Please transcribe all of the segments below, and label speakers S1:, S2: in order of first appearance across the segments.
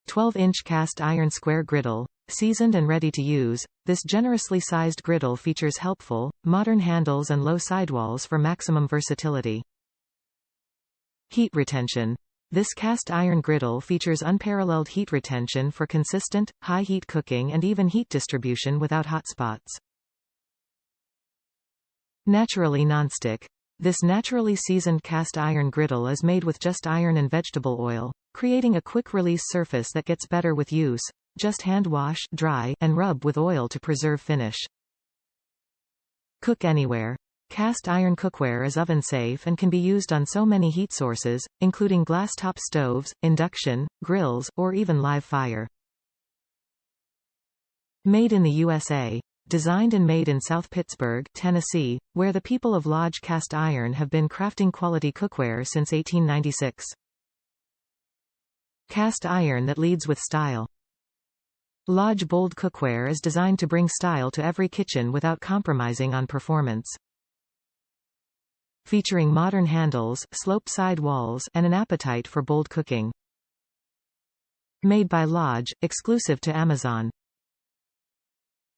S1: 12-inch cast iron square griddle. Seasoned and ready to use, this generously sized griddle features helpful, modern handles and low sidewalls for maximum versatility. Heat retention. This cast iron griddle features unparalleled heat retention for consistent, high-heat cooking and even heat distribution without hotspots. Naturally nonstick. This naturally seasoned cast iron griddle is made with just iron and vegetable oil, creating a quick-release surface that gets better with use. Just hand wash, dry, and rub with oil to preserve finish. Cook anywhere. Cast iron cookware is oven-safe and can be used on so many heat sources, including glass-top stoves, induction, grills, or even live fire. Made in the USA. Designed and made in South Pittsburg, Tennessee, where the people of Lodge Cast Iron have been crafting quality cookware since 1896. Cast iron that leads with style. Lodge Bold Cookware is designed to bring style to every kitchen without compromising on performance. Featuring modern handles, sloped side walls, and an appetite for bold cooking. Made by Lodge, exclusive to Amazon.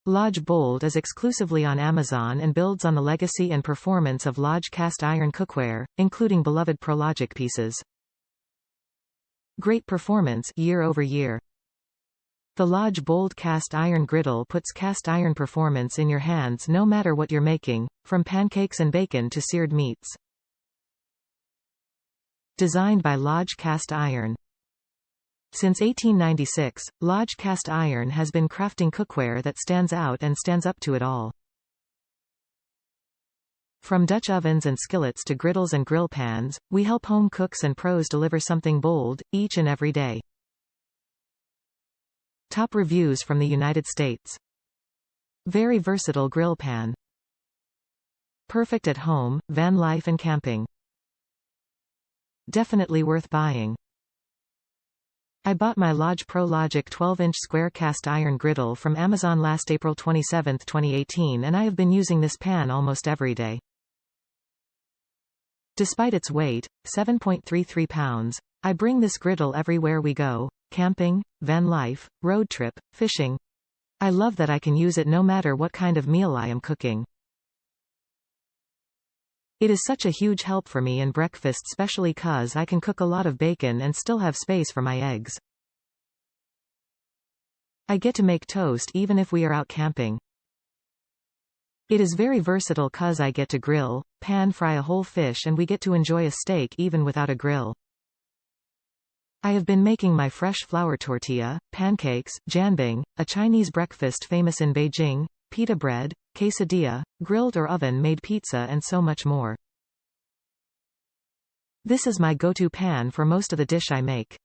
S1: Lodge Bold is exclusively on Amazon and builds on the legacy and performance of Lodge Cast Iron Cookware, including beloved ProLogic pieces. Great performance year over year. The Lodge Bold Cast Iron Griddle puts cast iron performance in your hands no matter what you're making, from pancakes and bacon to seared meats. Designed by Lodge Cast Iron. Since 1896, Lodge Cast Iron has been crafting cookware that stands out and stands up to it all. From Dutch ovens and skillets to griddles and grill pans, we help home cooks and pros deliver something bold, each and every day. Top reviews from the United States. Very versatile grill pan. Perfect at home, van life and camping. Definitely worth buying. I bought my Lodge ProLogic 12-inch square cast iron griddle from Amazon last April 27, 2018, and I have been using this pan almost every day. Despite its weight, 7.33 pounds, I bring this griddle everywhere we go. Camping, van life, road trip, fishing. I love that I can use it no matter what kind of meal I am cooking. It is such a huge help for me in breakfast, especially cause I can cook a lot of bacon and still have space for my eggs. I get to make toast even if we are out camping. It is very versatile cause I get to grill, pan fry a whole fish and we get to enjoy a steak even without a grill. I have been making my fresh flour tortilla, pancakes, janbing, a Chinese breakfast famous in Beijing, pita bread, quesadilla, grilled or oven-made pizza and so much more. This is my go-to pan for most of the dish I make.